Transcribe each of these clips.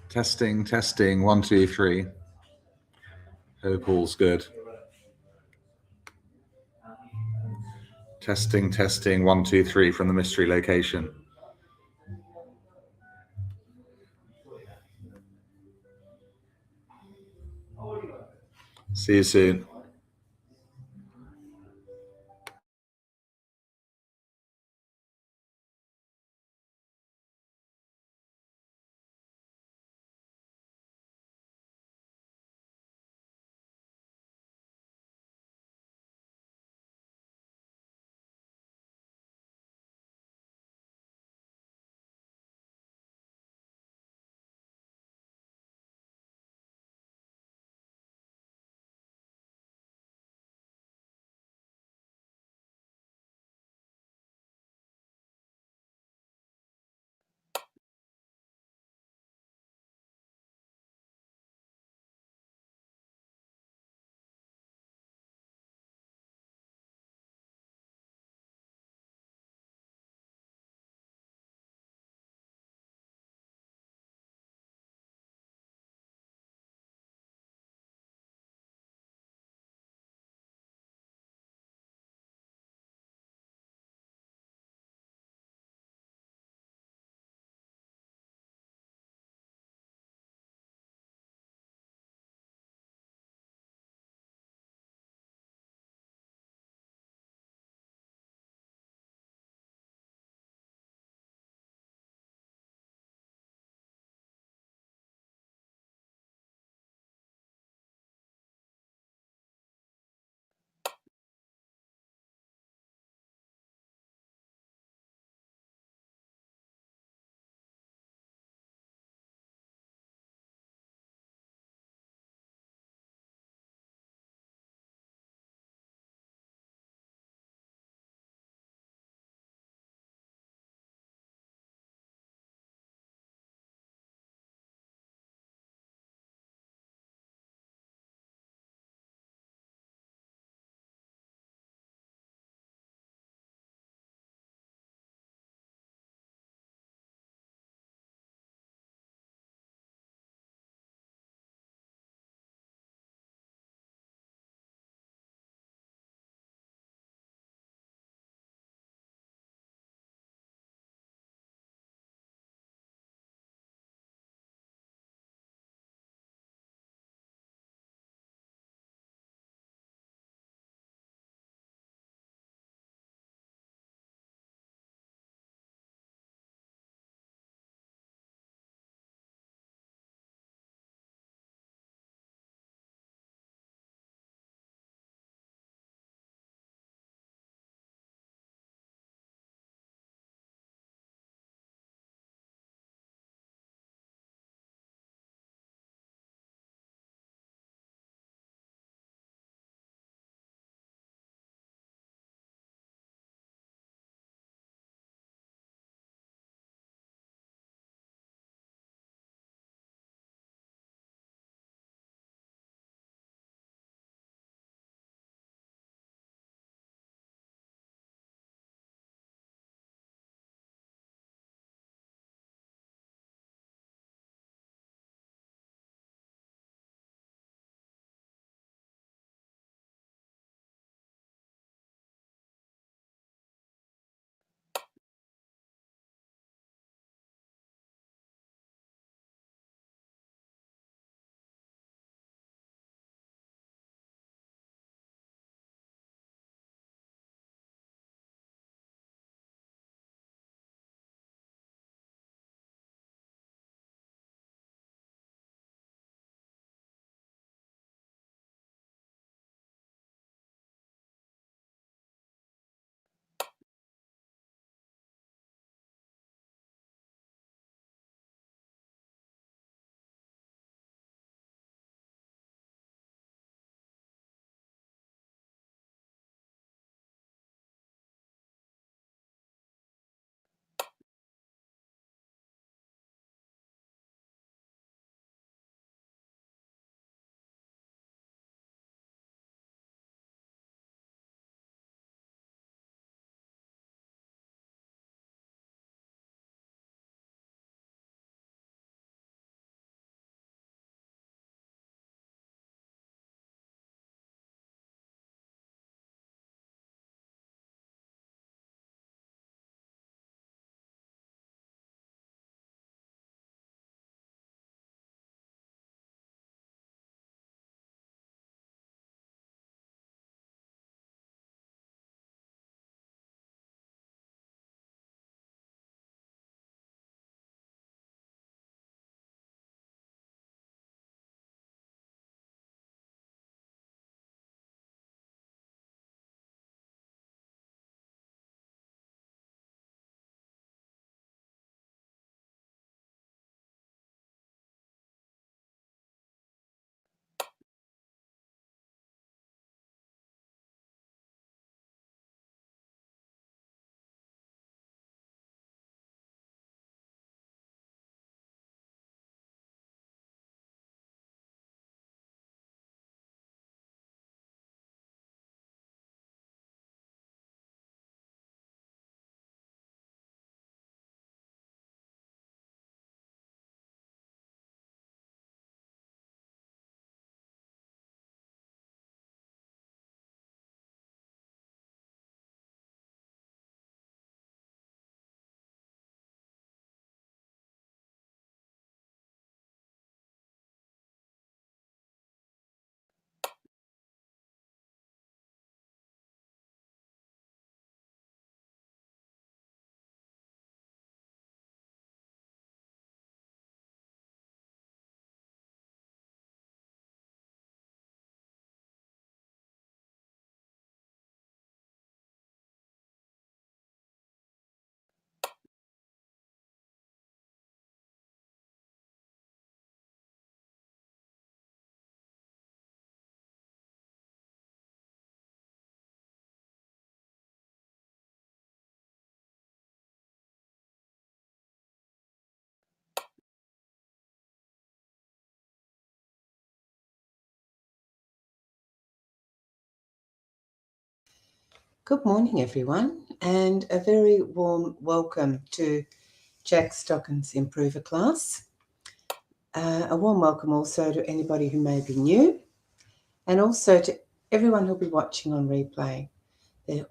Testing, testing, 1, 2, 3. Hope all's good. Testing, testing, 1, 2, 3 from the mystery location. See you soon. Good morning, everyone, and a very warm welcome to Jack Stocken's Improver class. A warm welcome also to anybody who may be new, and also to everyone who'll be watching on replay. You're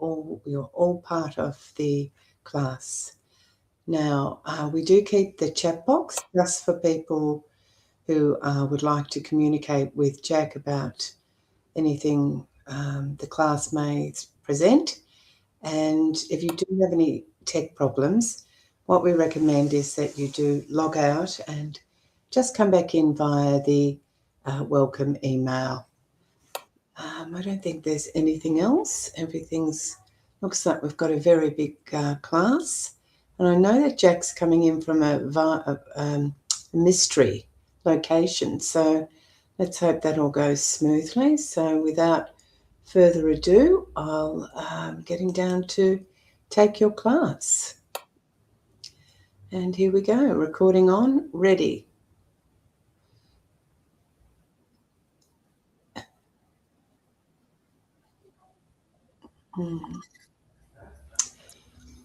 all part of the class. Now, we do keep the chat box just for people who would like to communicate with Jack about anything the class may present. And if you do have any tech problems, what we recommend is that you do log out and just come back in via the welcome email. I don't think there's anything else. Looks like we've got a very big class. And I know that Jack's coming in from a mystery location. So let's hope that all goes smoothly. So without further ado, I'll getting down to take your class. And here we go, recording on, ready.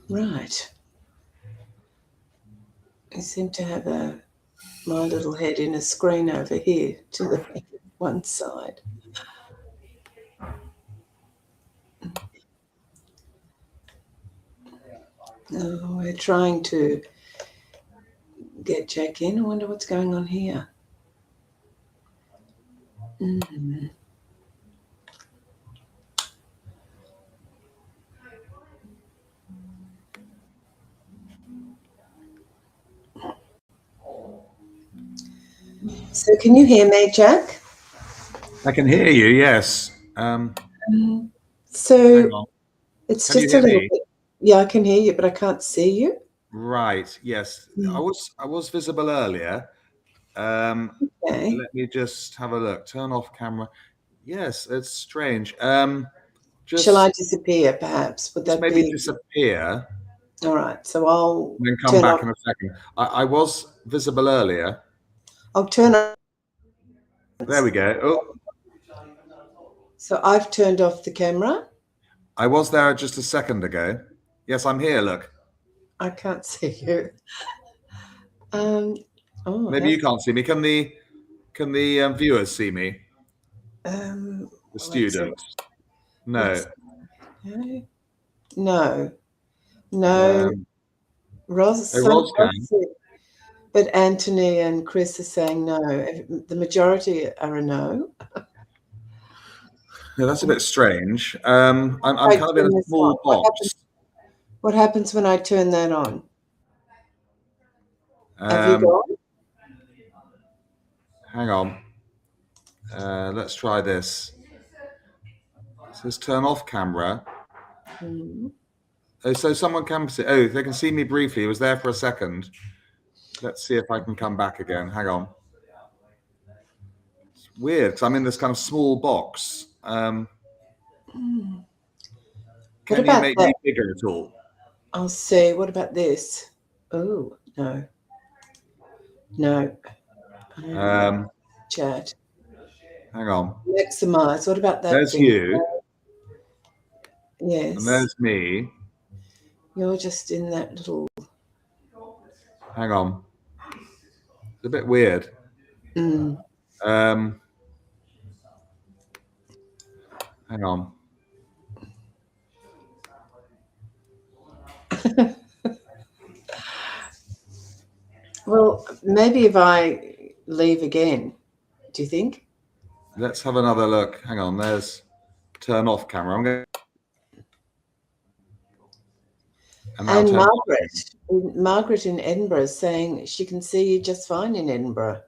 Right. I seem to have my little head in a screen over here to the one side. Oh, we're trying to get Jack in. I wonder what's going on here. So can you hear me, Jack? I can hear you, yes. So it's just a little bit. Yeah, I can hear you, but I can't see you. Right, yes. I was visible earlier. Okay. Let me just have a look. Turn off camera. Yes, it's strange. Shall I disappear, perhaps? Would that maybe be... disappear? All right, so I'll then come back in a second. I was visible earlier. I'll turn on. There we go. Oh. So I've turned off the camera. I was there just a second ago. Yes, I'm here, look. I can't see you. Maybe you can't see me. Can the viewers see me? The students? No. No. Roz can. But Anthony and Chris are saying no. The majority are a no. Yeah, that's a bit strange. I'm kind of in a small box. What happens when I turn that on? Have you gone? Hang on. Let's try this. It says turn off camera. Oh, so someone can see. Oh, they can see me briefly. It was there for a second. Let's see if I can come back again. Hang on. It's weird because I'm in this kind of small box. Can you make me bigger at all? I'll see. What about this? Oh, no. No. Chat. Hang on. Maximize. What about that? There's you. Yes. And there's me. You're just in that little... Hang on. It's a bit weird. Hang on. Well, maybe if I leave again, do you think? Let's have another look. Hang on. There's turn off camera. I'm going. And Margaret in Edinburgh is saying she can see you just fine in Edinburgh.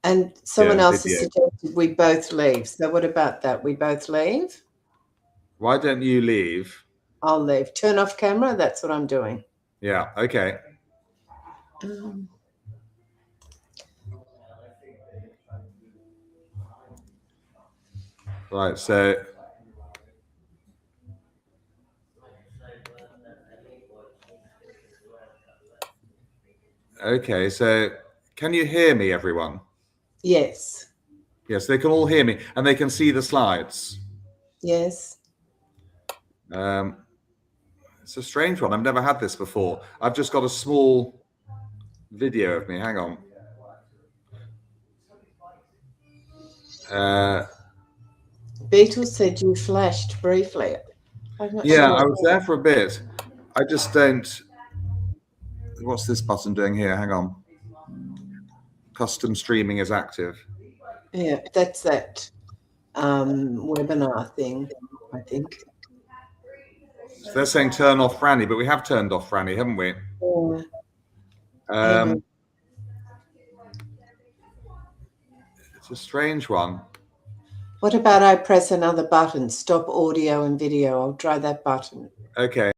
And someone else has suggested we both leave. So what about that? We both leave? Why don't you leave? I'll leave. Turn off camera. That's what I'm doing. Yeah. Okay. Right. So. Okay. So, can you hear me, everyone? Yes. Yes, they can all hear me, and they can see the slides. Yes. It's a strange one. I've never had this before. I've just got a small video of me. Hang on. Beatles said you flashed briefly. Yeah, I was there for a bit. I just don't. What's this button doing here? Hang on. Custom streaming is active. Yeah, that's that webinar thing, I think. So they're saying turn off Franny, but we have turned off Franny, haven't we? Yeah. It's a strange one. What about I press another button, stop audio and video? I'll try that button. Okay.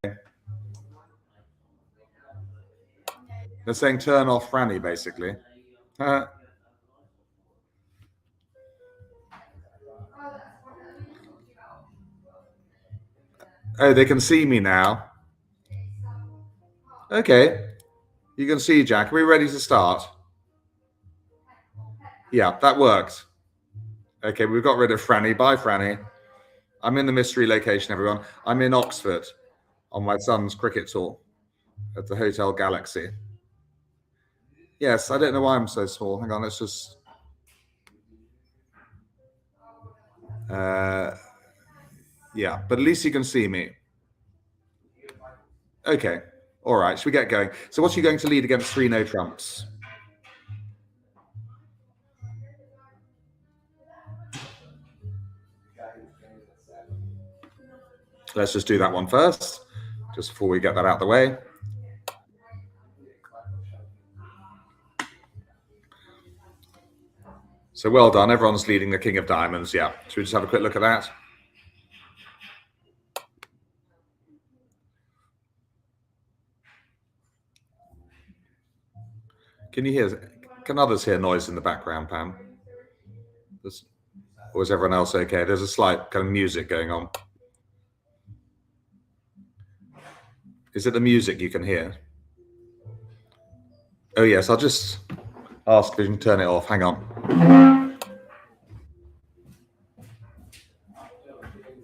They're saying turn off Franny, basically. Oh, they can see me now. Okay. You can see Jack. Are we ready to start? Yeah, that worked. Okay, we've got rid of Franny. Bye, Franny. I'm in the mystery location, everyone. I'm in Oxford on my son's cricket tour at the Hotel Galaxy. Yes, I don't know why I'm so small. Hang on, let's just... yeah, but at least you can see me. Okay, all right, should we get going? So what's you going to lead against 3 no trumps? Let's just do that one first, just before we get that out of the way. So well done, everyone's leading the King of Diamonds, yeah. Should we just have a quick look at that? Can you hear, can others hear noise in the background, Pam? Or is everyone else okay? There's a slight kind of music going on. Is it the music you can hear? Oh yes, I'll just ask if you can turn it off. Hang on.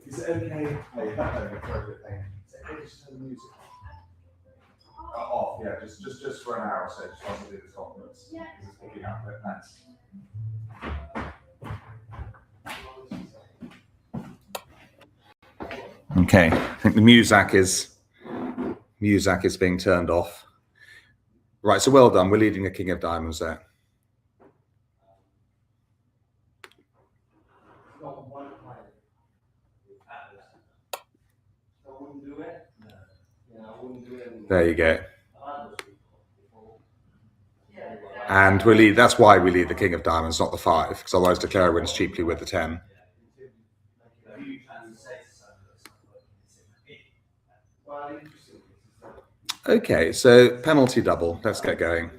Is it okay? Off, yeah, just for an hour or so, just whilst I do this conference. Yeah. It's picking up, but thanks. Okay, I think the Muzak is being turned off. Right, so well done. We're leading the King of Diamonds there. There you go. And we lead. That's why we lead the King of Diamonds, not the 5, because otherwise Declare wins cheaply with the 10. Okay, so penalty double. Let's get going.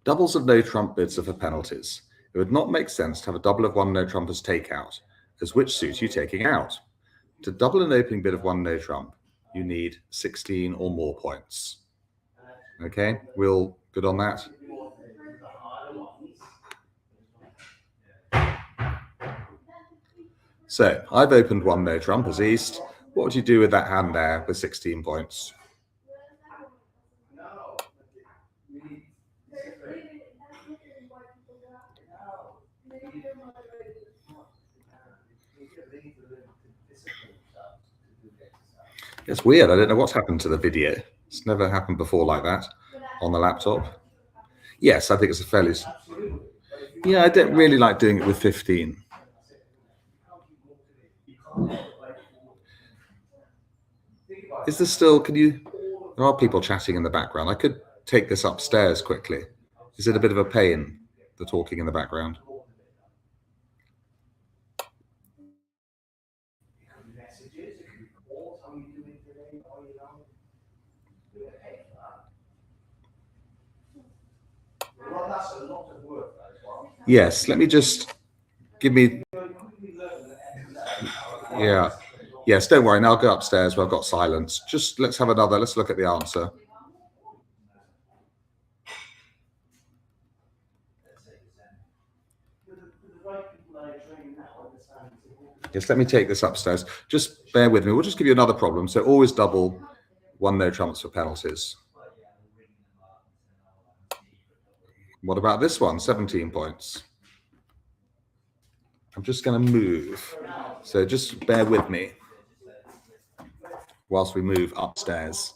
Doubles of no trump bids are for penalties. It would not make sense to have a double of 1 no trump as takeout, as which suit are you taking out? To double an opening bid of 1 no trump, you need 16 or more points. Okay, we'll good on that. So I've opened 1 no trump as East. What would you do with that hand there with 16 points? It's weird. I don't know what's happened to the video. It's never happened before like that on the laptop. Yes, I think it's a fairly... Yeah, I don't really like doing it with 15. Is there still... Can you... There are people chatting in the background. I could take this upstairs quickly. Is it a bit of a pain, the talking in the background? Yes, let me just give me... Yeah. Yes, don't worry. Now I'll go upstairs where I've got silence. Just let's have another... Let's look at the answer. Yes, let me take this upstairs. Just bear with me. We'll just give you another problem. So always double, one no trumps for penalties. What about this one? 17 points. I'm just going to move. So just bear with me whilst we move upstairs.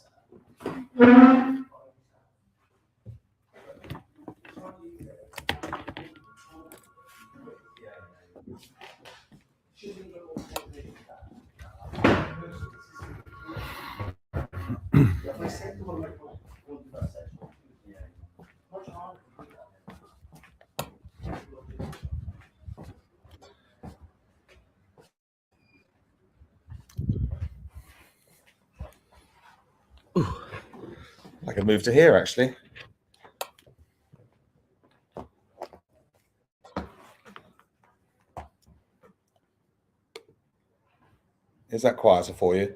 I can move to here, actually. Is that quieter for you?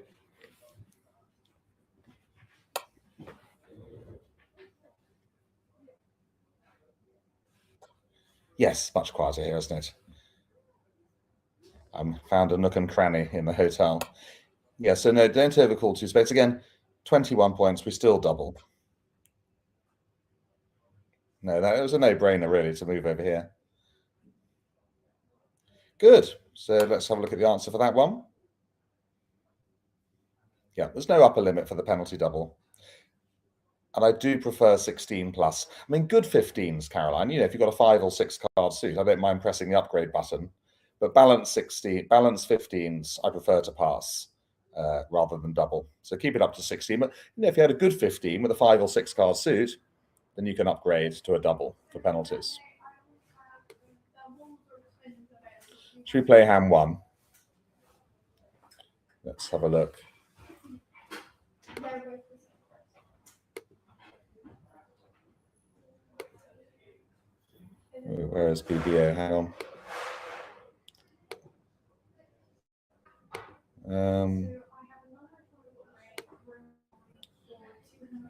Yes, much quieter here, isn't it? I found a nook and cranny in the hotel. Yeah, so no, don't overcall two spades. Again, 21 points, we still double. No, that was a no-brainer, really, to move over here. Good. So let's have a look at the answer for that one. Yeah, there's no upper limit for the penalty double. And I do prefer 16 plus. I mean, good 15s, Caroline. You know, if you've got a 5 or 6 card suit, I don't mind pressing the upgrade button. But balance 15s, I prefer to pass rather than double. So keep it up to 16. But you know, if you had a good 15 with a 5 or 6 card suit, then you can upgrade to a double for penalties. Should we play hand 1? Let's have a look. Where is BBO? Hang on.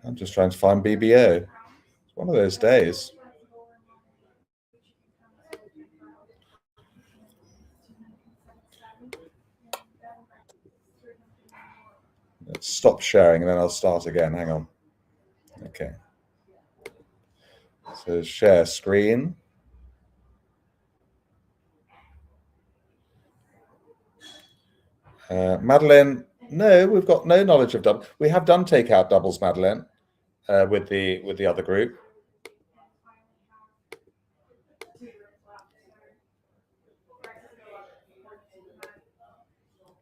I'm just trying to find BBO. It's one of those days. Let's stop sharing and then I'll start again. Hang on. Okay. So share screen. Madeline, no, we've got no knowledge of double. We have done takeout doubles, Madeline, with the other group.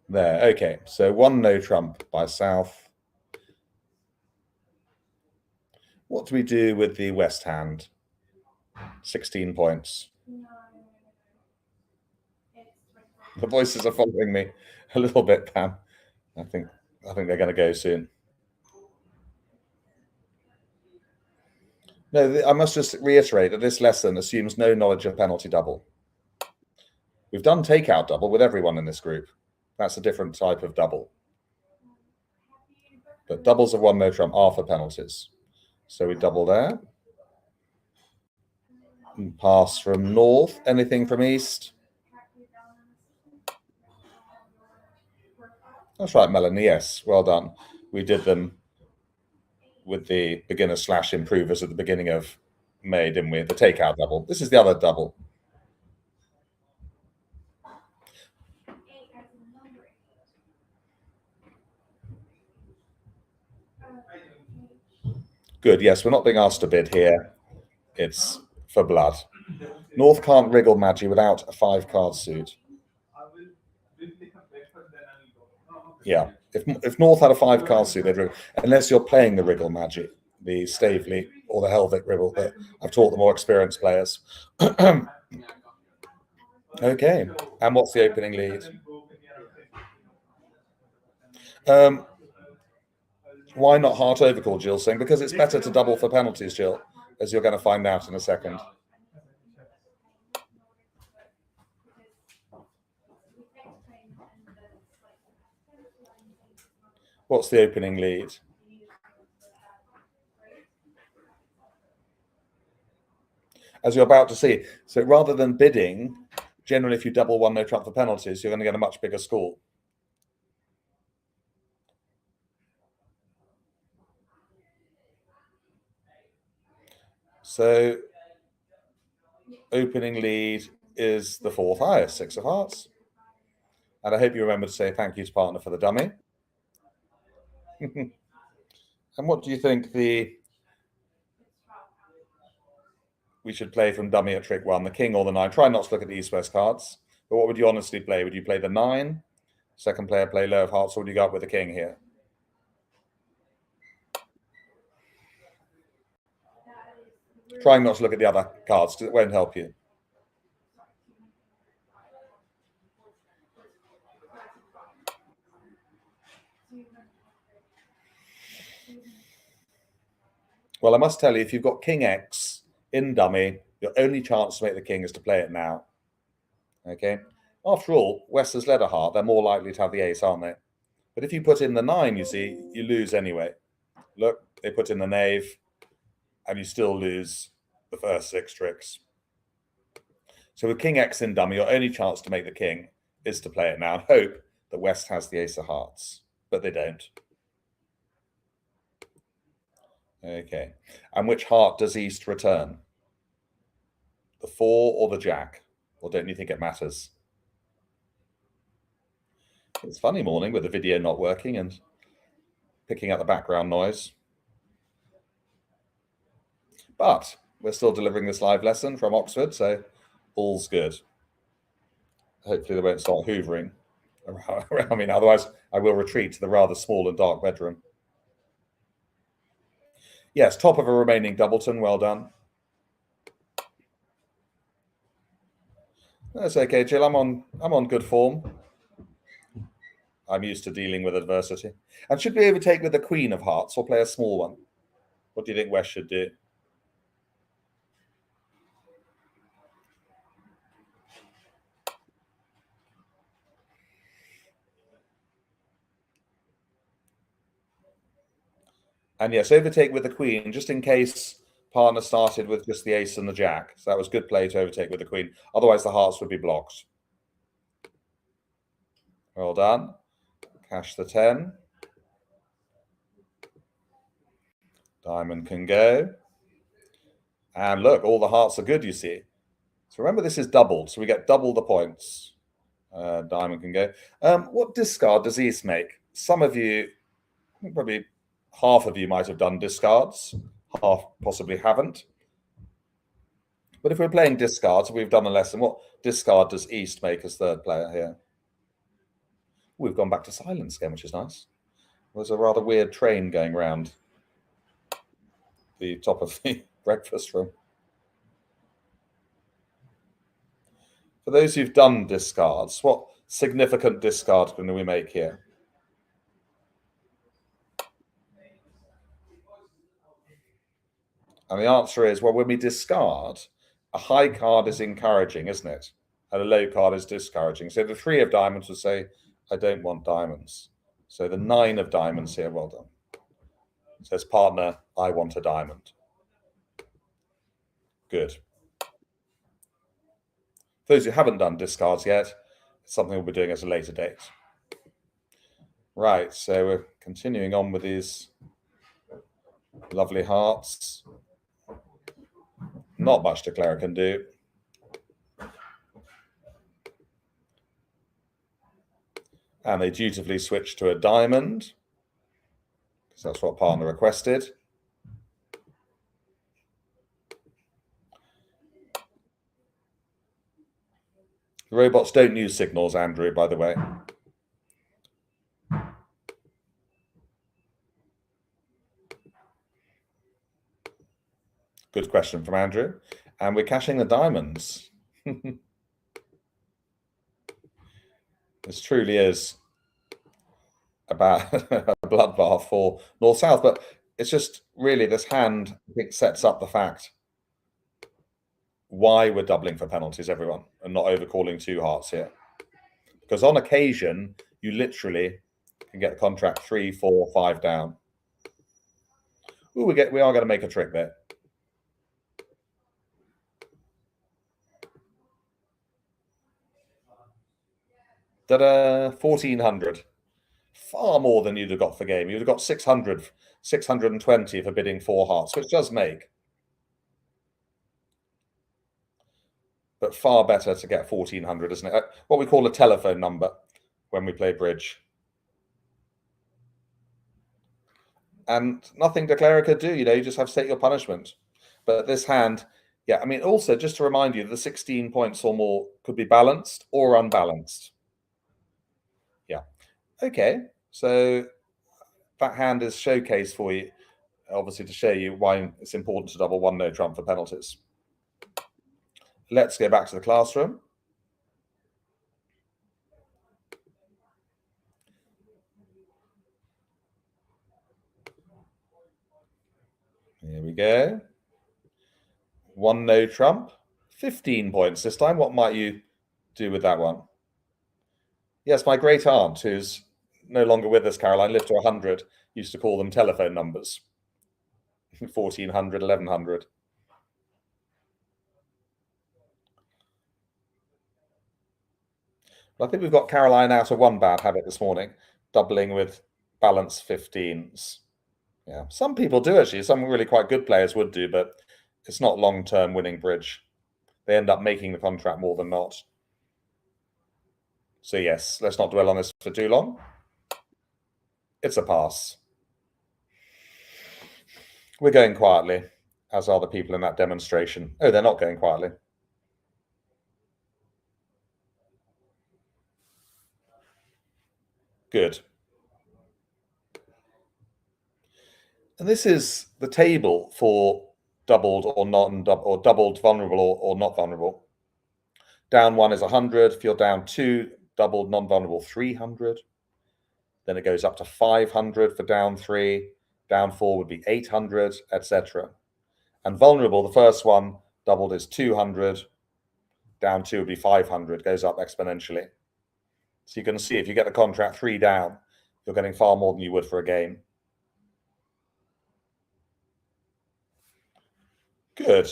There, okay. So 1 no trump by South. What do we do with the West hand? 16 points. The voices are following me a little bit, Pam. I think they're going to go soon. No, I must just reiterate that this lesson assumes no knowledge of penalty double. We've done takeout double with everyone in this group. That's a different type of double. But doubles of 1 no trump are for penalties. So we double there. And pass from north. Anything from east? That's right, Melanie. Yes, well done. We did them with the beginner/improvers at the beginning of May, didn't we? The takeout double. This is the other double. Good. Yes, we're not being asked to bid here. It's for blood. North can't wriggle Maggie without a 5-card suit. Yeah. If North had a 5-card suit, they'd wriggle. Unless you're playing the wriggle magic, the Stavely or the Helvic wriggle that I've taught the more experienced players. Okay. And what's the opening lead? Why not heart overcall, Jill saying? Because it's better to double for penalties, Jill, as you're going to find out in a second. What's the opening lead? As you're about to see. So rather than bidding, generally, if you double one no trump for penalties, you're going to get a much bigger score. So opening lead is the fourth highest, 6 of hearts. And I hope you remember to say thank you to partner for the dummy. And what do you think we should play from dummy at trick 1, the king or the 9? Try not to look at the east-west cards. But what would you honestly play? Would you play the 9? Second player play low of hearts, or would you go up with the king here? Trying not to look at the other cards because it won't help you. Well, I must tell you, if you've got king X in dummy, your only chance to make the king is to play it now. Okay? After all, West has led a heart. They're more likely to have the ace, aren't they? But if you put in the 9, you see, you lose anyway. Look, they put in the knave, and you still lose the first 6 tricks. So with king X in dummy, your only chance to make the king is to play it now and hope that West has the ace of hearts. But they don't. Okay. And which heart does East return? The 4 or the jack? Or don't you think it matters? It's a funny morning with the video not working and picking up the background noise. But we're still delivering this live lesson from Oxford, so all's good. Hopefully they won't start hoovering around me. Otherwise, I will retreat to the rather small and dark bedroom. Yes, top of a remaining doubleton. Well done. That's okay, Jill. I'm on good form. I'm used to dealing with adversity. And should we overtake with the queen of hearts or play a small one? What do you think West should do? And yes, overtake with the queen, just in case partner started with just the ace and the jack. So that was good play to overtake with the queen. Otherwise, the hearts would be blocked. Well done. Cash the 10. Diamond can go. And look, all the hearts are good, you see. So remember, this is doubled, so we get double the points. Diamond can go. What discard does East make? Some of you, probably half of you might have done discards. Half possibly haven't. But if we're playing discards, we've done a lesson. What discard does East make as third player here? We've gone back to silence again, which is nice. There's a rather weird train going around the top of the breakfast room. For those who've done discards, what significant discard can we make here? And the answer is, well, when we discard, a high card is encouraging, isn't it? And a low card is discouraging. So the 3 of diamonds would say, I don't want diamonds. So the 9 of diamonds here, well done. Says partner, I want a diamond. Good. Those who haven't done discards yet, it's something we'll be doing at a later date. Right, so we're continuing on with these lovely hearts. Not much Declare can do. And they dutifully switch to a diamond, because that's what partner requested. The robots don't use signals, Andrew, by the way. Good question from Andrew. And we're cashing the diamonds. This truly is about a bloodbath for North-South, but it's just really this hand, I think, sets up the fact why we're doubling for penalties, everyone, and not overcalling 2 hearts here. Because on occasion, you literally can get the contract 3, 4, 5 down. Ooh, we are going to make a trick there. Ta-da! 1,400. Far more than you'd have got for game. You'd have got 600, 620 for bidding 4 hearts, which does make. But far better to get 1,400, isn't it? What we call a telephone number when we play bridge. And nothing declarer could do, you just have to take your punishment. But this hand, yeah, I mean, also just to remind you, the 16 points or more could be balanced or unbalanced. Yeah. Okay, so that hand is showcased for you, obviously to show you why it's important to double 1 no trump for penalties. Let's go back to the classroom. Here we go. 1 no trump, 15 points this time. What might you do with that one? Yes, my great aunt, who's no longer with us, Caroline, lived to 100, used to call them telephone numbers. 1,400, 1,100. I think we've got Caroline out of one bad habit this morning, doubling with balance 15s. Yeah, some people do actually. Some really quite good players would do, but it's not long-term winning bridge. They end up making the contract more than not. So yes, let's not dwell on this for too long. It's a pass. We're going quietly, as are the people in that demonstration. Oh, they're not going quietly. Good. And this is the table for doubled or doubled vulnerable or not vulnerable. Down 1 is 100. If you're down 2, doubled non-vulnerable 300. Then it goes up to 500 for down 3. Down 4 would be 800, etc. And vulnerable, the first one doubled is 200. Down 2 would be 500. Goes up exponentially. So you can see if you get the contract 3 down, you're getting far more than you would for a game. Good.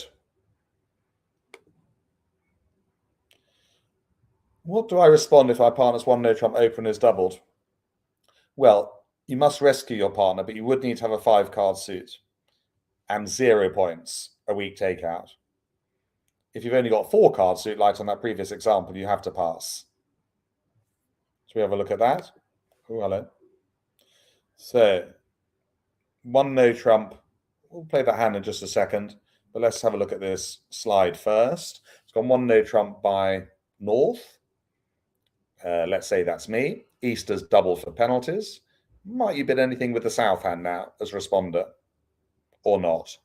What do I respond if my partner's 1 no trump open is doubled? Well, you must rescue your partner, but you would need to have a 5-card suit and 0 points a weak takeout. If you've only got 4-card suit, like on that previous example, you have to pass. Shall we have a look at that? Oh, hello. So, 1 no trump. We'll play that hand in just a second, but let's have a look at this slide first. It's got 1 no trump by North. Let's say that's me. Easter's double for penalties. Might you bid anything with the South hand now as responder or not?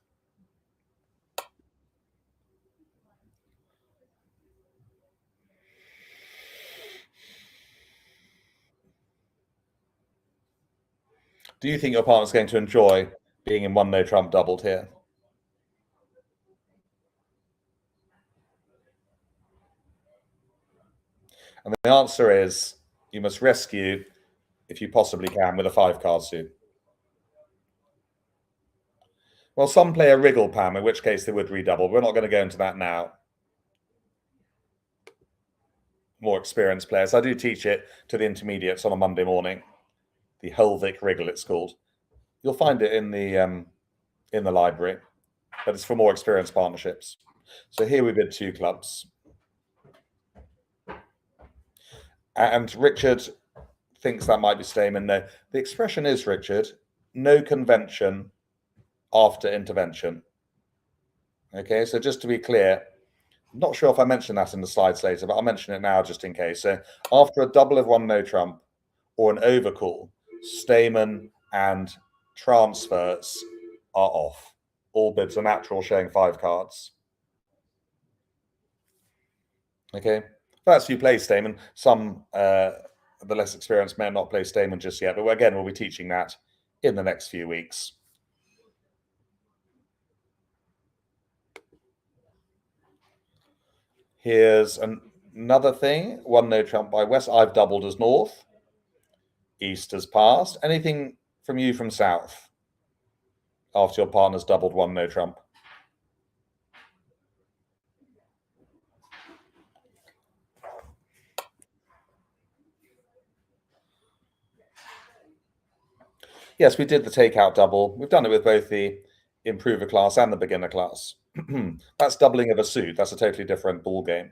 Do you think your partner's going to enjoy being in 1 no trump doubled here? And the answer is you must rescue, if you possibly can, with a 5-card suit. Well, some play a wriggle, Pam, in which case they would redouble. We're not going to go into that now. More experienced players. I do teach it to the intermediates on a Monday morning. The Helvik wriggle, it's called. You'll find it in the library, but it's for more experienced partnerships. So here we bid 2 clubs. And Richard thinks that might be Stayman. No, the expression is, Richard, no convention after intervention. Okay, so just to be clear, I'm not sure if I mentioned that in the slides later, but I'll mention it now just in case. So after a double of 1 no trump or an overcall, Stayman and transfers are off. All bids are natural, showing 5 cards. Okay, that's you play Stayman. Some the less experienced may not play Stayman just yet, but again, we'll be teaching that in the next few weeks. Here's another thing. 1 no trump by West. I've doubled as North. East has passed. Anything from you from South after your partner's doubled 1 no trump? Yes, we did the takeout double. We've done it with both the improver class and the beginner class. That's doubling of a suit. That's a totally different ball game.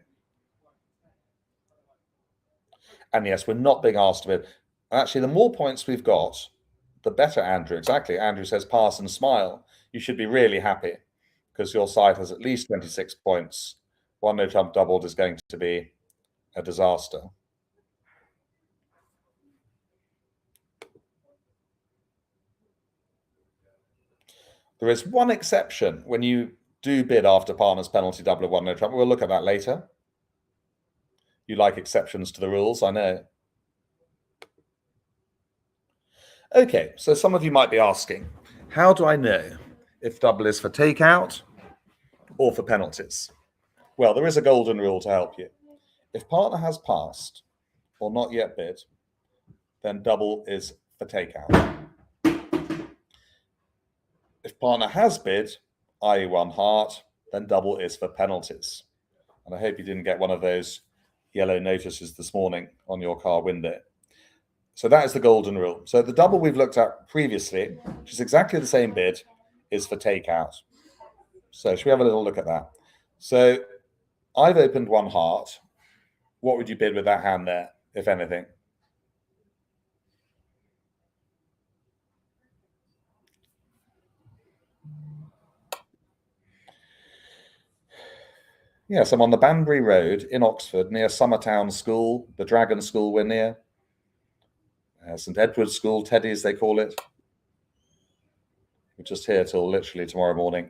And yes, we're not being asked to bid. Actually, the more points we've got, the better, Andrew. Exactly. Andrew says pass and smile. You should be really happy because your side has at least 26 points. One no trump doubled is going to be a disaster. There is one exception when you do bid after partner's penalty double of one no trump. We'll look at that later. You like exceptions to the rules, I know. Okay, so some of you might be asking, how do I know if double is for takeout or for penalties? Well, there is a golden rule to help you. If partner has passed or not yet bid, then double is for takeout. If partner has bid, i.e. one heart, then double is for penalties. And I hope you didn't get one of those yellow notices this morning on your car window. So that is the golden rule. So the double we've looked at previously, which is exactly the same bid, is for takeout. So should we have a little look at that? So I've opened one heart. What would you bid with that hand there, if anything? Yes, I'm on the Banbury Road in Oxford, near Summertown School, the Dragon School we're near. St Edward's School, Teddy's they call it. We're just here till literally tomorrow morning.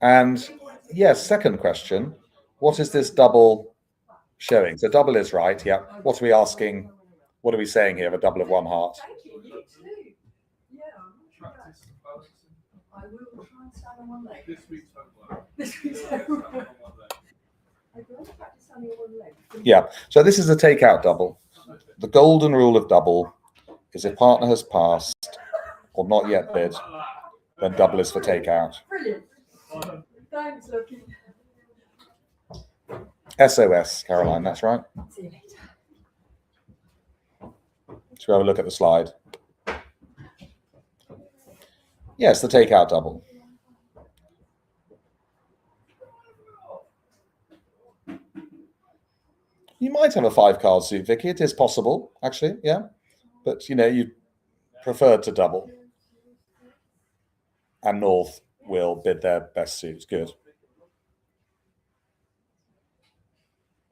And yes, second question, what is this double showing? So double is right, yeah. What are we asking? What are we saying here, a double of one heart? I will try and stand on one leg. This week's homework. This week's homework. I will practice standing on one leg. Yeah, so this is a takeout double. The golden rule of double is if partner has passed or not yet bid, then double is for takeout. Brilliant. Thanks, Lucky. SOS, Caroline, that's right. See you later. Should we have a look at the slide? Yes, the takeout double. You might have a 5-card suit, Vicky. It is possible, actually, yeah. But, you know, you preferred to double. And North will bid their best suits. Good.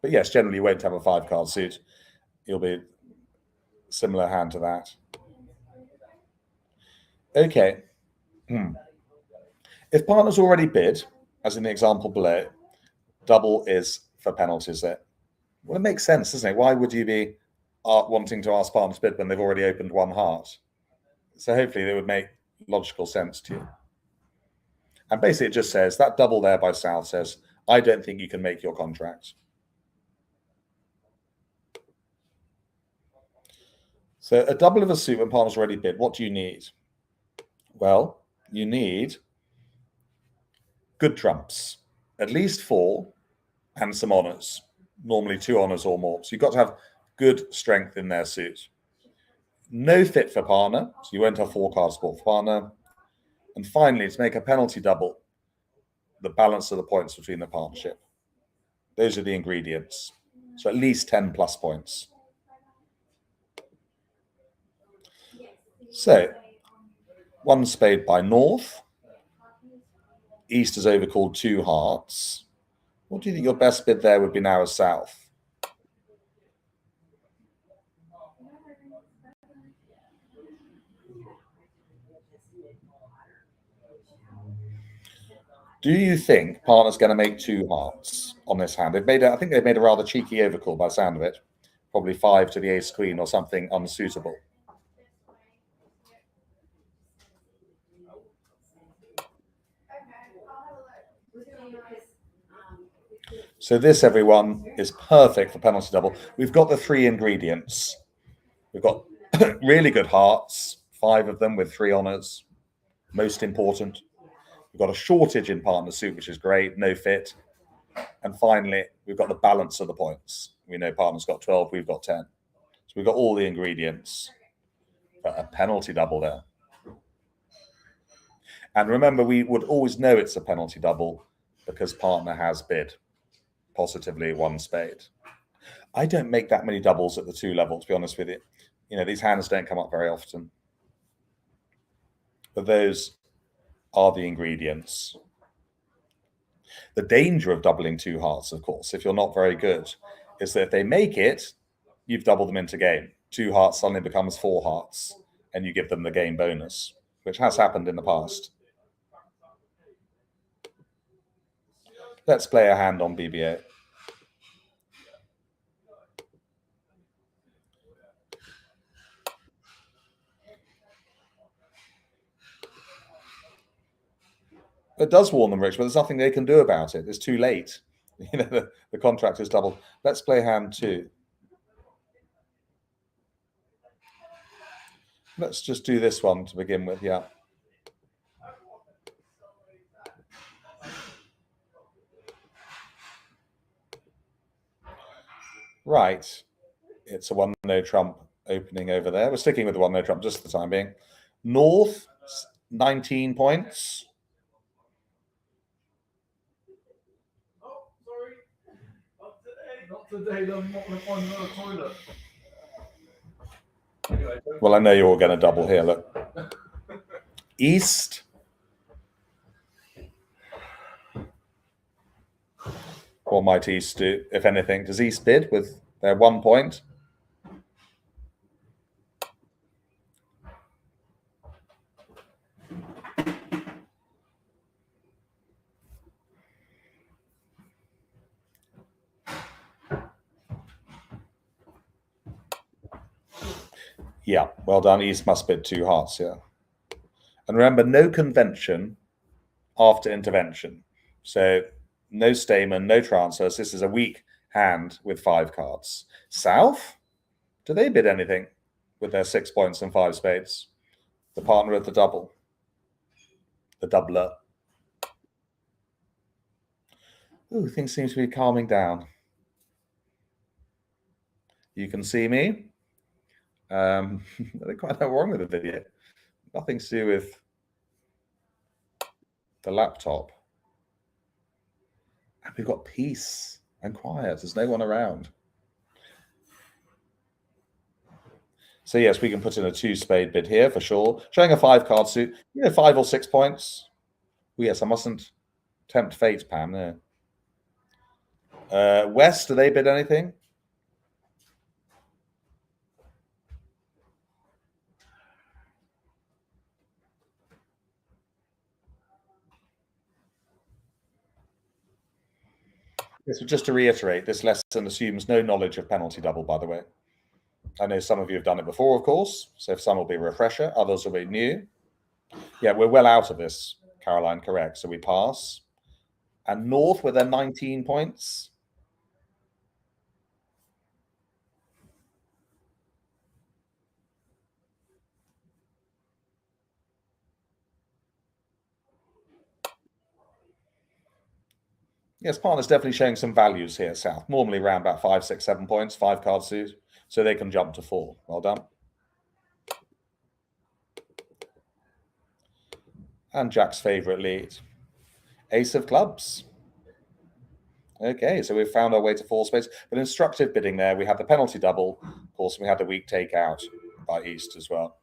But yes, generally you won't have a 5-card suit. You'll be similar hand to that. Okay. If partner's already bid, as in the example below, double is for penalties there. Well, it makes sense, doesn't it? Why would you be wanting to ask partner to bid when they've already opened one heart? So hopefully they would make logical sense to you. And basically it just says, that double there by South says, I don't think you can make your contract. So a double of a suit when partner's already bid, what do you need? Well, you need good trumps, at least 4, and some honours, normally 2 honours or more. So you've got to have good strength in their suit. No fit for partner, so you won't have 4 cards for partner. And finally, to make a penalty double, the balance of the points between the partnership. Those are the ingredients. So at least 10 plus points. So, one spade by North. East is overcalled 2 hearts. What do you think your best bid there would be now as South? Do you think partner's going to make 2 hearts on this hand? I think they've made a rather cheeky overcall by the sound of it. Probably 5 to the ace queen or something unsuitable. So this, everyone, is perfect for penalty double. We've got the 3 ingredients. We've got really good hearts, 5 of them with 3 honours. Most important. We've got a shortage in partner suit, which is great, no fit. And finally, we've got the balance of the points. We know partner's got 12, we've got 10. So we've got all the ingredients for a penalty double there. And remember, we would always know it's a penalty double because partner has bid positively one spade. I don't make that many doubles at the 2 level, to be honest with you. You know, these hands don't come up very often. But those are the ingredients. The danger of doubling 2 hearts, of course, if you're not very good, is that if they make it, you've doubled them into game. 2 hearts suddenly becomes 4 hearts, and you give them the game bonus, which has happened in the past. Let's play a hand on BBA. It does warn them, Rich, but there's nothing they can do about it. It's too late. You know, the contract is doubled. Let's play hand 2. Let's just do this one to begin with, yeah. Right. It's a 1 no trump opening over there. We're sticking with the 1 no trump just for the time being. North, 19 points. Oh, sorry. Not today. I'm not going to find another toilet. Anyway, Well, I know you're all going to double here. Look. East. What might East do, if anything? Does East bid with their 1 point? Yeah, well done. East must bid 2 hearts here. And remember, no convention after intervention. So no Stamen, no transfers. This is a weak hand with 5 cards. South, do they bid anything with their 6 points and 5 spades? The partner at the double. The doubler. Ooh, things seem to be calming down. You can see me. I don't quite know what's wrong with the video. Nothing to do with the laptop. And we've got peace and quiet. There's no one around. So yes, we can put in a 2 spade bid here for sure. Showing a 5 card suit. You know, 5 or 6 points. Oh, yes, I mustn't tempt fate, Pam. No. West, do they bid anything? So just to reiterate, this lesson assumes no knowledge of penalty double, by the way. I know some of you have done it before, of course, so if some will be a refresher, others will be new. Yeah, we're well out of this, Caroline, correct. So we pass. And North with their 19 points. Yes, partner's definitely showing some values here, South. Normally around about 5, 6, 7 points, 5 card suit. So they can jump to 4. Well done. And Jack's favourite lead. Ace of clubs. Okay, so we've found our way to 4 spades. But instructive bidding there. We had the penalty double. Of course, we had the weak takeout by East as well.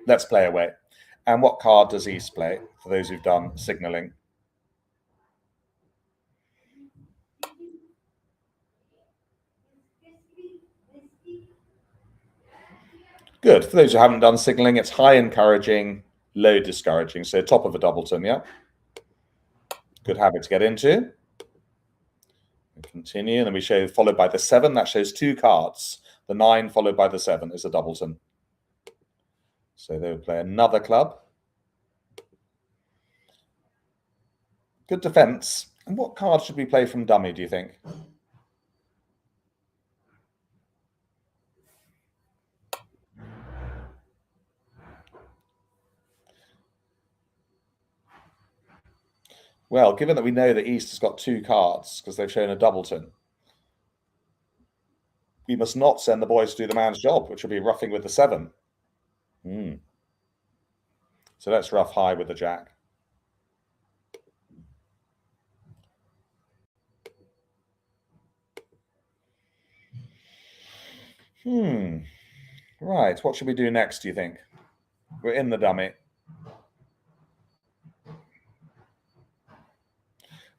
Let's play away. And what card does East play, for those who've done signalling? Good. For those who haven't done signalling, it's high encouraging, low discouraging. So top of a doubleton, yeah. Good habit to get into. We continue, and then we show followed by the 7. That shows 2 cards. The 9 followed by the 7 is a doubleton. So they would play another club. Good defense. And what card should we play from dummy, do you think? Well, given that we know that East has got 2 cards because they've shown a doubleton, we must not send the boys to do the man's job, which will be roughing with the 7. So let's rough high with the Jack. Right, what should we do next, do you think? We're in the dummy.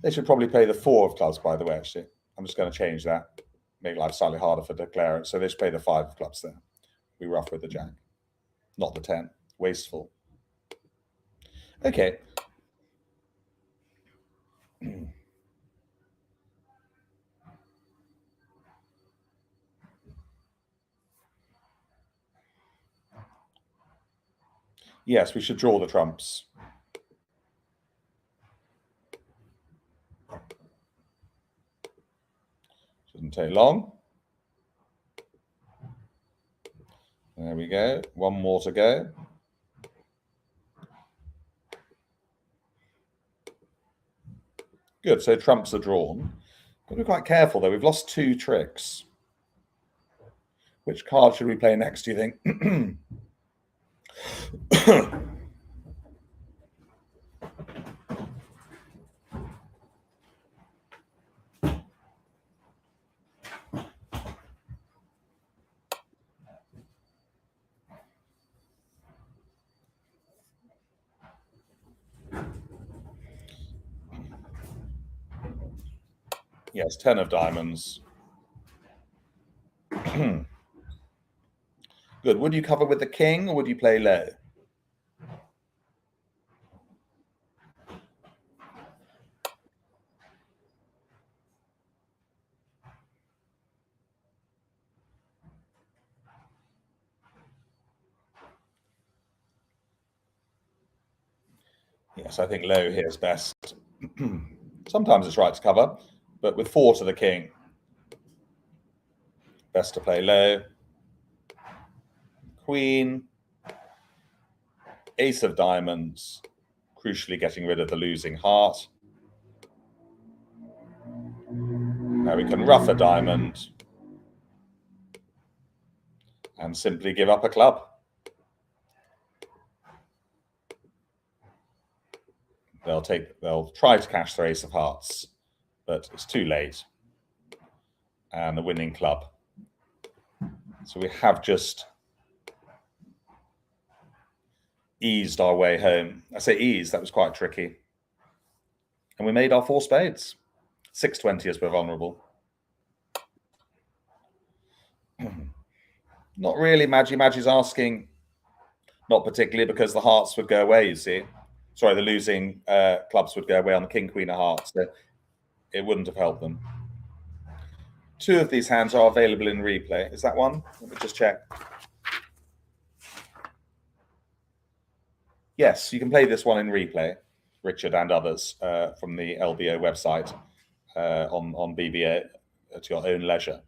They should probably play the 4 of clubs, by the way, actually. I'm just going to change that. Make life slightly harder for declarant. So they should play the 5 of clubs there. We rough with the Jack. Not the 10. Wasteful. Okay. Yes, we should draw the trumps. Shouldn't take long. There we go. 1 more to go. Good, so trumps are drawn. Got to be quite careful, though. We've lost 2 tricks. Which card should we play next, do you think? Yes, 10 of diamonds. Good. Would you cover with the king or would you play low? Yes, I think low here is best. Sometimes it's right to cover, but with 4 to the king, best to play low. Queen, ace of diamonds, crucially getting rid of the losing heart. Now we can rough a diamond and simply give up a club. They'll try to cash their ace of hearts, but it's too late. And the winning club. So we have just eased our way home. I say ease, that was quite tricky. And we made our 4 spades. 620 as we're vulnerable. Not really. Magi's asking, not particularly, because the hearts would go away, you see. Sorry, the losing clubs would go away on the king, queen of hearts. So it wouldn't have helped them. 2 of these hands are available in replay. Is that one? Let me just check. Yes, you can play this one in replay, Richard and others from the LBO website on BBA at your own leisure.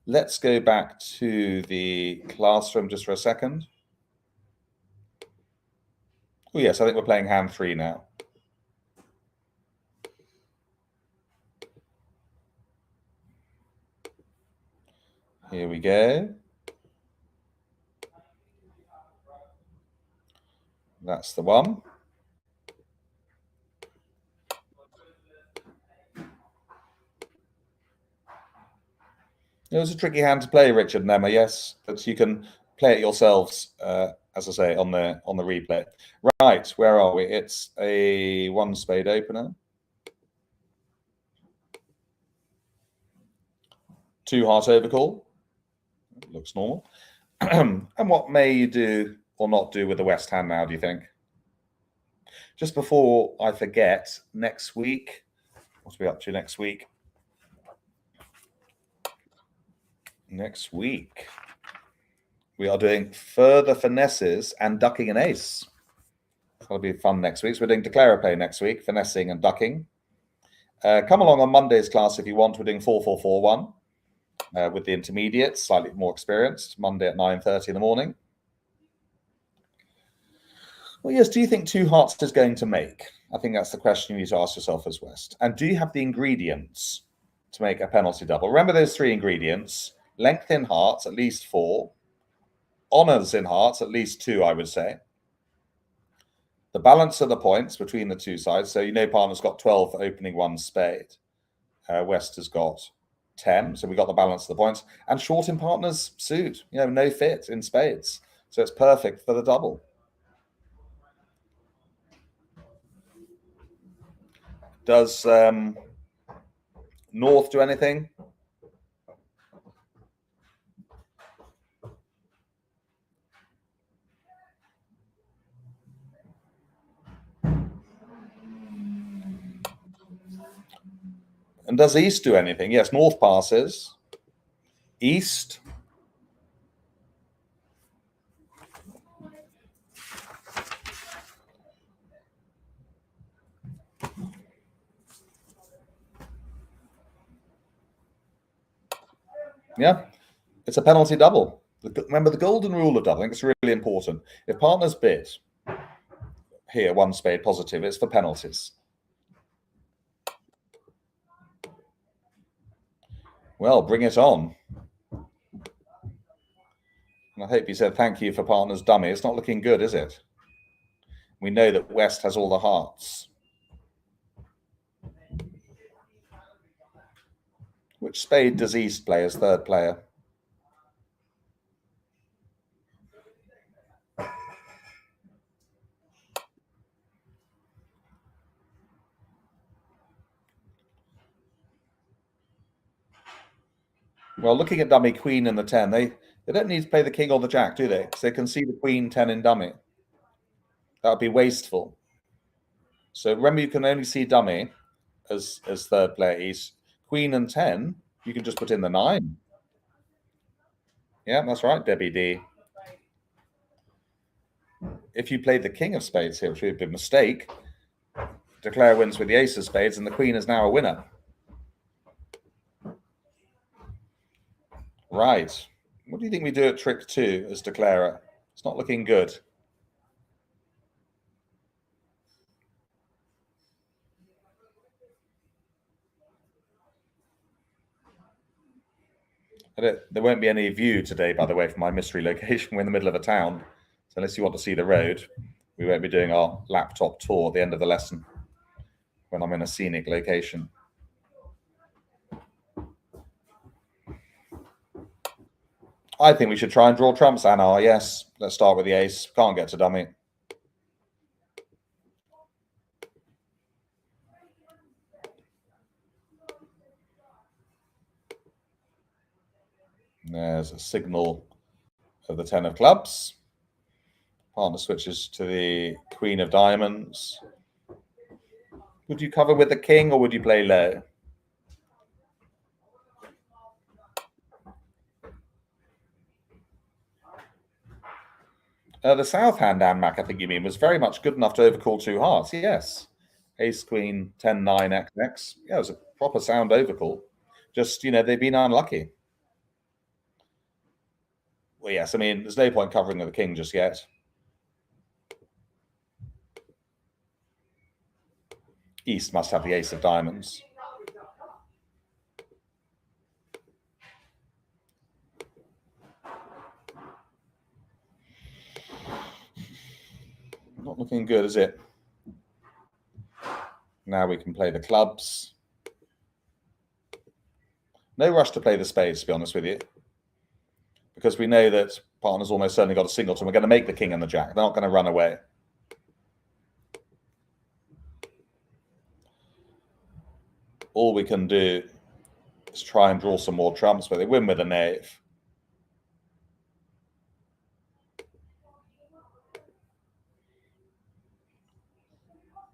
Let's go back to the classroom just for a second. Oh, yes, I think we're playing hand 3 now. Here we go. That's the one. It was a tricky hand to play, Richard and Emma, yes, but you can play it yourselves, as I say, on the replay. Right, where are we? It's a 1 spade opener. 2 heart overcall. Looks normal. And what may you do or not do with the West hand now, do you think? Just before I forget, next week, what are we up to next week? Next week, we are doing further finesses and ducking an ace. That'll be fun next week. So we're doing declare-a-pay next week, finessing and ducking. Come along on Monday's class if you want. We're doing 4-4-4-1 with the intermediates, slightly more experienced, Monday at 9:30 in the morning. Well, yes, do you think 2 hearts is going to make? I think that's the question you need to ask yourself as West. And do you have the ingredients to make a penalty double? Remember those 3 ingredients: length in hearts, at least 4, honours in hearts, at least 2, I would say. The balance of the points between the 2 sides. So you know partner's got 12 for opening 1 spade. West has got 10. So we got the balance of the points. And short in partner's suit. You know, no fit in spades. So it's perfect for the double. Does North do anything? And does East do anything? Yes, North passes. East. Yeah, it's a penalty double. Remember the golden rule of doubling, it's really important. If partners bid here, 1 spade positive, it's for penalties. Well, bring it on. And I hope you said thank you for partner's dummy. It's not looking good, is it? We know that West has all the hearts. Which spade does East play as 3rd player? Well, looking at dummy queen and the 10, they don't need to play the king or the jack, do they? Because they can see the queen 10 in dummy. That would be wasteful. So remember, you can only see dummy as 3rd player East. Queen and 10, you can just put in the 9. Yeah, that's right, Debbie D. If you played the king of spades here, which would be a mistake, Declare wins with the ace of spades, and the queen is now a winner. Right. What do you think we do at trick 2 as Declarer? It's not looking good. There won't be any view today, by the way, from my mystery location. We're in the middle of a town. So unless you want to see the road, we won't be doing our laptop tour at the end of the lesson when I'm in a scenic location. I think we should try and draw trumps, Anna. Yes, let's start with the ace. Can't get to dummy. There's a signal of the 10 of clubs. Partner switches to the queen of diamonds. Would you cover with the king or would you play low? The south hand, Anmac, I think you mean, was very much good enough to overcall 2 hearts. Yes. Ace, queen, 10, 9, XX. Yeah, it was a proper sound overcall. Just, you know, they've been unlucky. Well, yes, I mean, there's no point covering with the king just yet. East must have the ace of diamonds. Not looking good, is it? Now we can play the clubs. No rush to play the spades, to be honest with you, because we know that partner's almost certainly got a singleton. We're going to make the king and the jack. They're not going to run away. All we can do is try and draw some more trumps, but they win with a knave.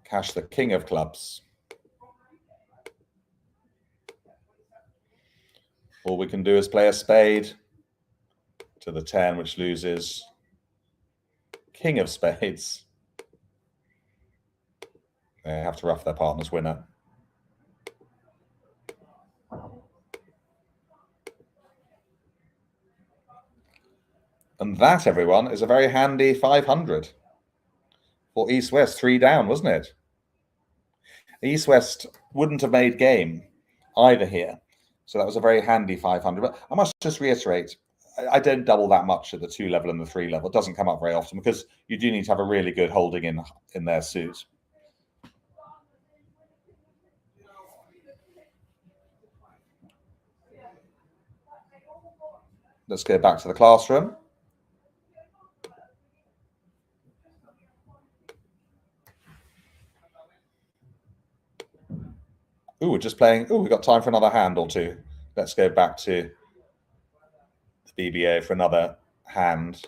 Cash the king of clubs. All we can do is play a spade to the 10, which loses. King of spades. They have to ruff their partner's winner. And that, everyone, is a very handy 500 for East-West. 3 down, wasn't it? East-West wouldn't have made game either here. So that was a very handy 500. But I must just reiterate, I don't double that much at the 2 level and the 3 level. It doesn't come up very often because you do need to have a really good holding in their suit. Let's go back to the classroom. Ooh, we're just playing. Ooh, we've got time for another hand or two. Let's go back to the BBO for another hand.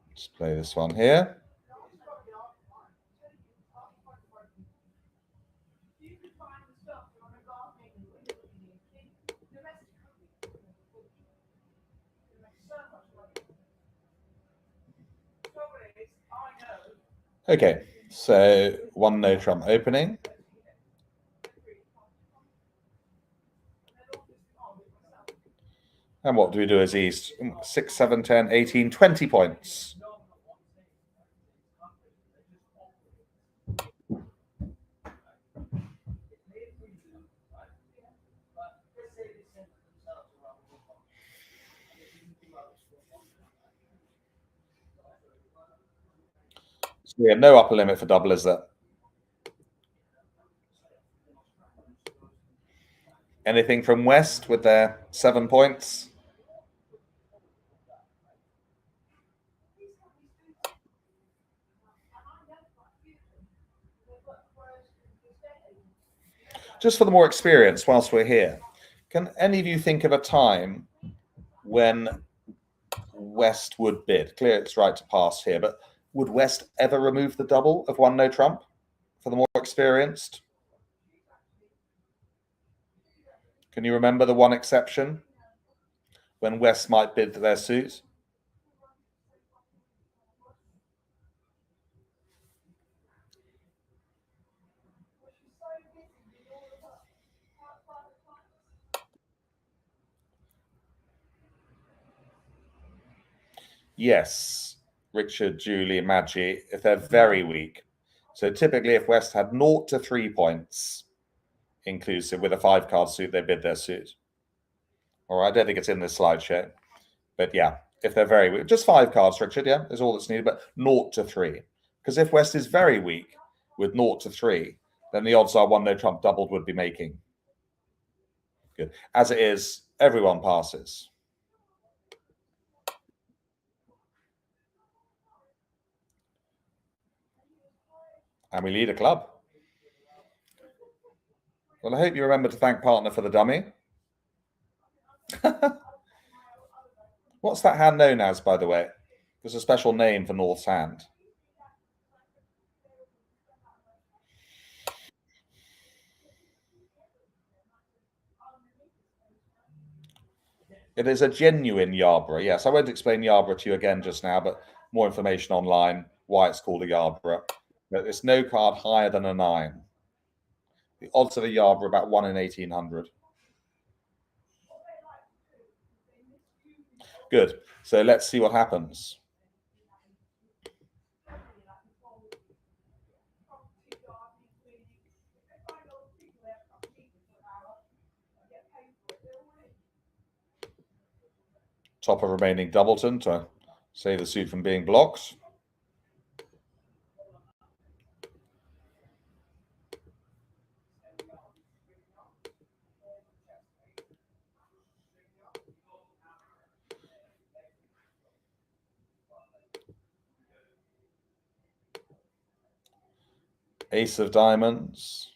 Let's play this one here. Okay, so 1 no trump opening. And what do we do as East? 6, 7, 10, 18, 20 points. So we have no upper limit for double, is there? Anything from West with their 7 points? Just for the more experience, whilst we're here, can any of you think of a time when West would bid? Clear it's right to pass here, but would West ever remove the double of 1 no trump for the more experienced? Can you remember the one exception when West might bid their suit? Yes, Richard, Julie, Maggie, if they're very weak. So typically if West had 0 to 3 points inclusive with a 5-card suit, they bid their suit. All right, I don't think it's in this slideshow. But yeah, if they're very weak, just 5 cards, Richard, yeah, is all that's needed, but 0 to 3. Because if West is very weak with 0 to 3, then the odds are 1 no trump doubled would be making. Good. As it is, everyone passes. And we lead a club. Well, I hope you remember to thank partner for the dummy. What's that hand known as, by the way? There's a special name for North's hand. It is a genuine Yarborough. Yes, I won't explain Yarborough to you again just now, but more information online, why it's called a Yarborough. But there's no card higher than a 9. The odds of a Yarborough about 1 in 1800. Good. So let's see what happens. Top of remaining doubleton to save the suit from being blocked. Ace of diamonds.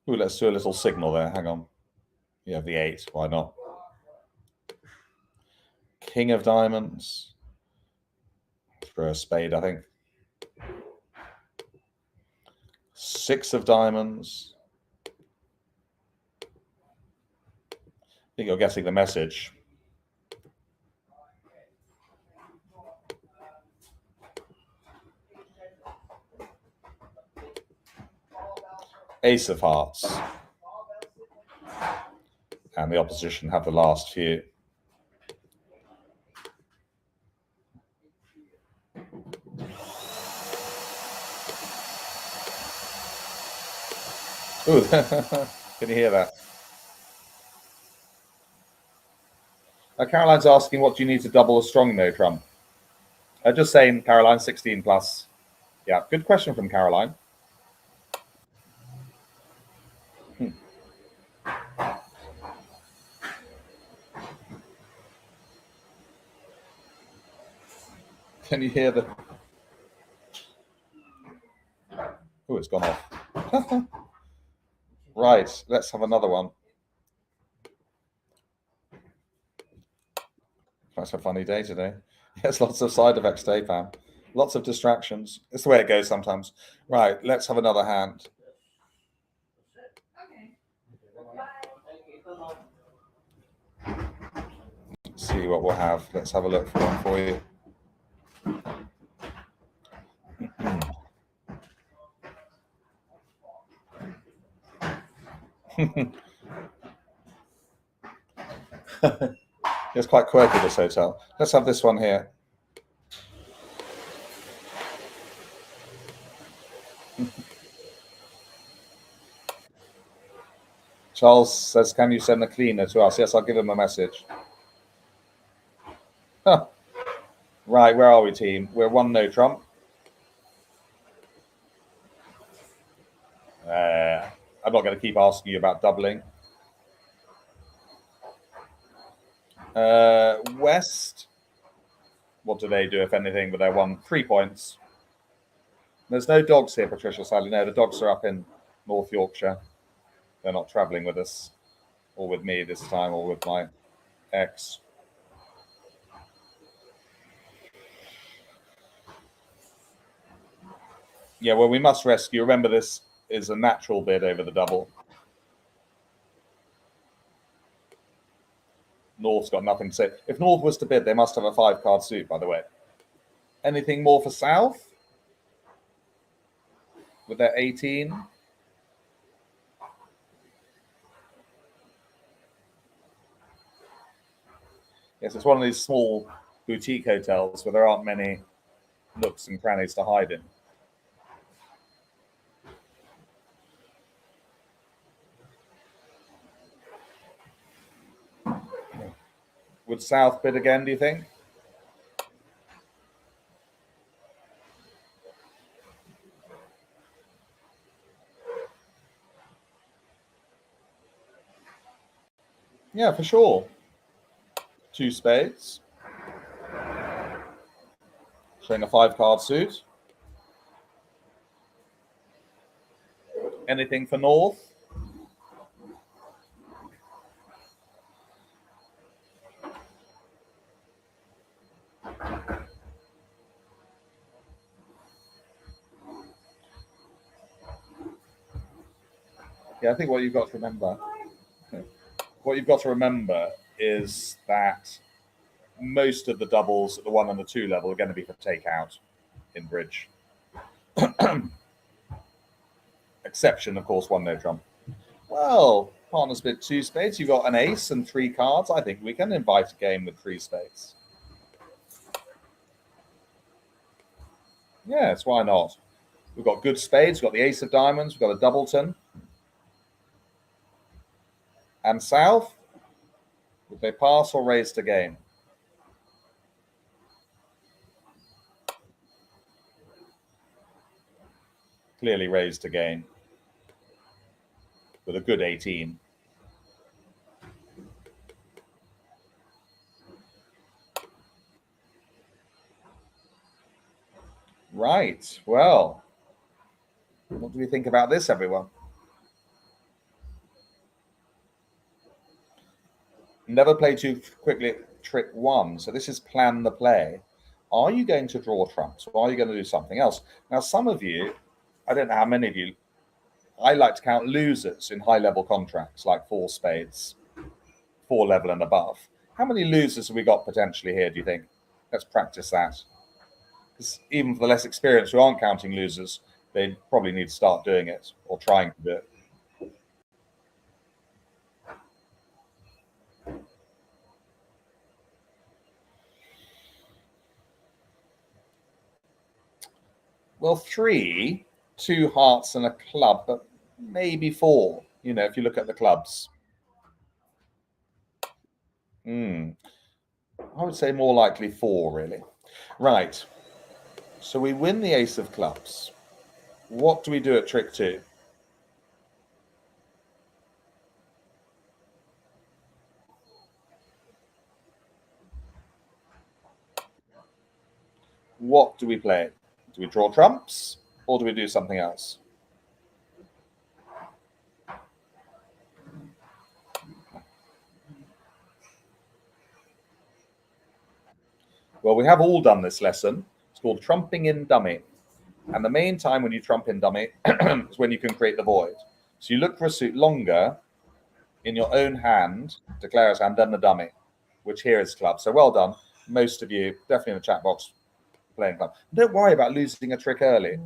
Ooh, let's do a little signal there. Hang on. You have the 8. Why not? King of diamonds. Throw a spade, I think. 6 of diamonds. I think you're getting the message. Ace of hearts. And the opposition have the last few. Ooh, can you hear that? Caroline's asking, what do you need to double a strong no trump? Just saying, Caroline, 16 plus. Yeah, good question from Caroline. Can you hear the... Oh, it's gone off. Right, let's have another one. That's a funny day today. Yes, lots of side effects today, Pam. Lots of distractions. It's the way it goes sometimes. Right, let's have another hand. Let's see what we'll have. Let's have a look for one for you. It's quite quirky, this hotel. Let's have this one here. Charles says, can you send the cleaner to us? Yes, I'll give him a message. Huh. Right, where are we, team? We're 1 no trump. I'm not going to keep asking you about doubling. West, what do they do, if anything, but they won 3 points. There's no dogs here, Patricia, sadly. No, the dogs are up in North Yorkshire. They're not traveling with us, or with me this time, or with my ex. Yeah, well, we must rescue. Remember, this is a natural bid over the double. North's got nothing to say. If North was to bid, they must have a 5-card suit, by the way. Anything more for South? With their 18? Yes, it's one of these small boutique hotels where there aren't many nooks and crannies to hide in. Would South bid again, do you think? Yeah, for sure. 2 spades. Showing a 5-card suit. Anything for North? Yeah, I think what you've got to remember is that most of the doubles at the 1 and the 2 level are going to be for takeout in bridge. Exception, of course, 1 no trump. Well, partner's bid 2 spades. You've got an ace and 3 cards. I think we can invite a game with 3 spades. Yes, why not? We've got good spades. We've got the ace of diamonds. We've got a doubleton. And South, would they pass or raise to game? Clearly raised again with a good 18. Right. Well, what do we think about this, everyone? Never play too quickly, trick 1. So this is plan the play. Are you going to draw trumps, or are you going to do something else? Now, some of you, I don't know how many of you, I like to count losers in high-level contracts, like 4 spades, 4 level and above. How many losers have we got potentially here, do you think? Let's practice that. Because even for the less experienced who aren't counting losers, they probably need to start doing it, or trying to do it. Well, 3, 2 hearts and a club, but maybe 4. You know, if you look at the clubs. I would say more likely 4, really. Right. So we win the ace of clubs. What do we do at trick 2? What do we play? Do we draw trumps or do we do something else? Well, we have all done this lesson. It's called trumping in dummy. And the main time when you trump in dummy is when you can create the void. So you look for a suit longer in your own hand, declare as hand, then the dummy, which here is club. So well done. Most of you, definitely in the chat box, playing club. Don't worry about losing a trick early.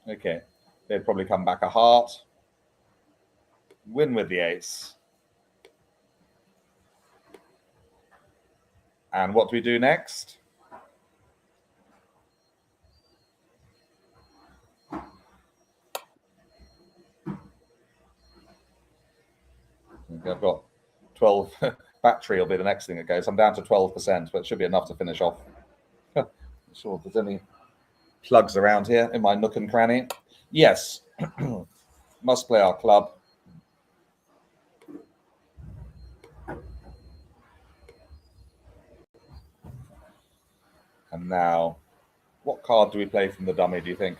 Okay, they'd probably come back a heart. Win with the ace. And what do we do next? I've got 12. Battery will be the next thing that goes. I'm down to 12%, but it should be enough to finish off. Not sure if there's any plugs around here in my nook and cranny. Yes, must play our club. And now, what card do we play from the dummy, do you think?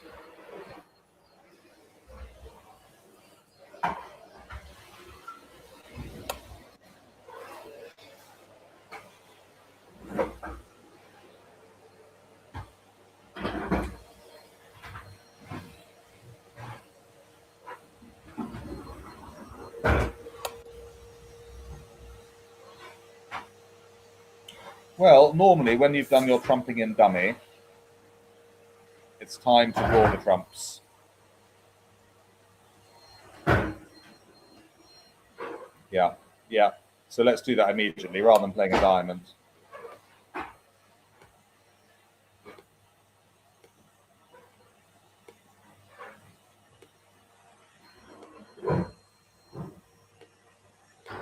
Well, normally when you've done your trumping in dummy, it's time to draw the trumps. Yeah. So let's do that immediately rather than playing a diamond.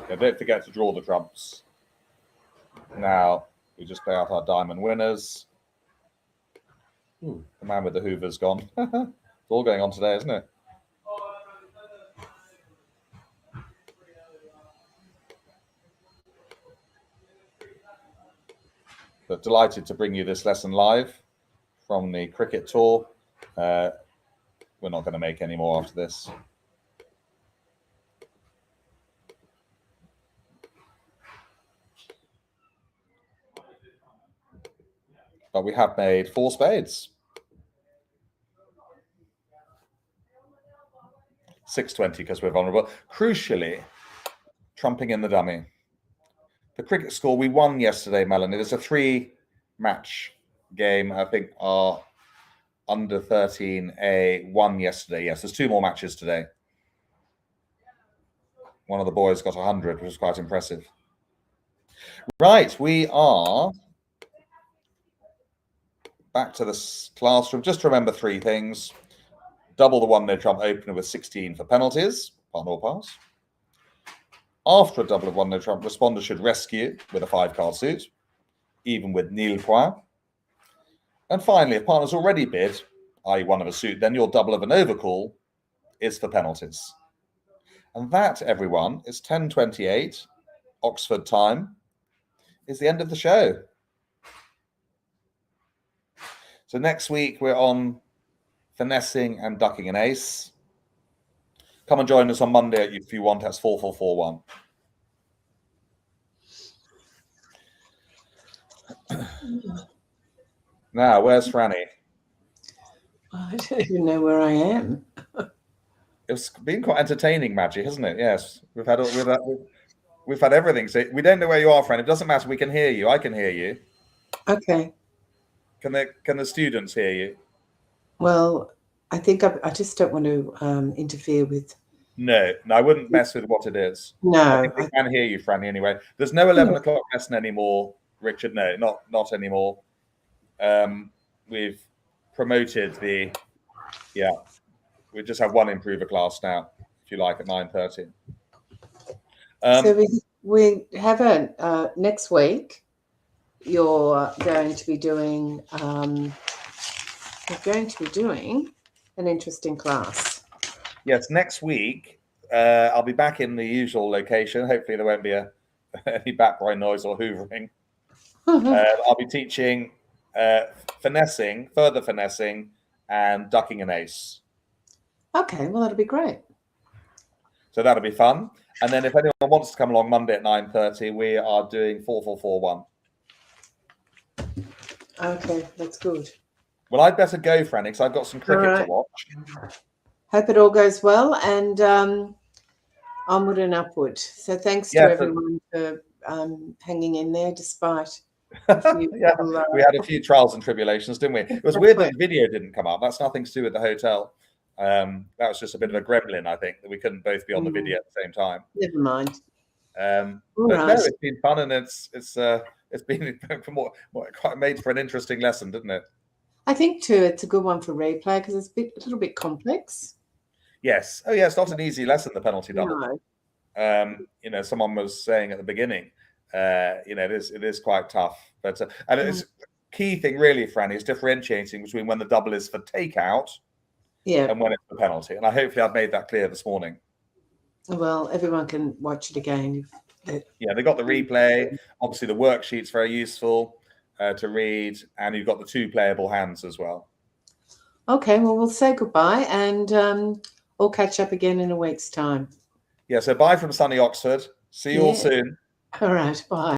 Yeah, don't forget to draw the trumps. Now, we just play out our diamond winners. Ooh, the man with the Hoover's gone. It's all going on today, isn't it? But delighted to bring you this lesson live from the cricket tour. We're not going to make any more after this. But we have made 4 spades. 620 because we're vulnerable. Crucially, trumping in the dummy. The cricket score, we won yesterday, Melanie. There's a 3-match game. I think our under 13A won yesterday. Yes, there's 2 more matches today. One of the boys got 100, which was quite impressive. Right, we are back to this classroom. Just remember 3 things. Double the 1-no trump opener with 16 for penalties, partner or pass. After a double of 1-no trump, responder should rescue with a 5-card suit, even with nil point. And finally, if partner's already bid, i.e. 1 of a suit, then your double of an overcall is for penalties. And that, everyone, is 10:28 Oxford time, is the end of the show. So next week, we're on finessing and ducking an ace. Come and join us on Monday if you want. That's 4441. Now, where's Franny? I don't even know where I am. It's been quite entertaining, Maggie, hasn't it? Yes, we've had everything. So we don't know where you are, Franny. It doesn't matter. We can hear you. I can hear you. Okay. Can the students hear you? Well, I think I just don't want to interfere with. No, I wouldn't mess with what it is. No, I think we can hear you, Franny. Anyway, there's no 11 o'clock lesson anymore, Richard. No, not anymore. we've promoted we just have one improver class now, if you like, at 9:30. So we have next week. You're going to be doing an interesting class. Yes, next week I'll be back in the usual location. Hopefully there won't be any background noise or hoovering. I'll be teaching further finessing, and ducking an ace. Okay, well, that'll be great. So that'll be fun. And then if anyone wants to come along Monday at 9:30, we are doing 4-4-4-1. Okay, that's good. Well, I'd better go, Franny, because I've got some cricket to watch. Hope it all goes well, and onward and upward. So thanks to everyone for hanging in there despite a few we had a few trials and tribulations, didn't we? It was weird that the video didn't come up. That's nothing to do with the hotel. That was just a bit of a gremlin, I think, that we couldn't both be on the video at the same time. Never mind. But no, it's been fun, and it's been quite made for an interesting lesson, didn't it? I think too, it's a good one for replay because it's a little bit complex. Yes. Oh, yeah. It's not an easy lesson, the penalty double. No. Someone was saying at the beginning, it is quite tough. But and it's key thing really, Franny, is differentiating between when the double is for takeout, and when it's the penalty. And hopefully I've made that clear this morning. Well, everyone can watch it again. They got the replay. Obviously, the worksheet's very useful to read, and you've got the 2 playable hands as well. Okay, well, we'll say goodbye, and we'll catch up again in a week's time. Yeah, so bye from sunny Oxford. See you all soon. All right, bye.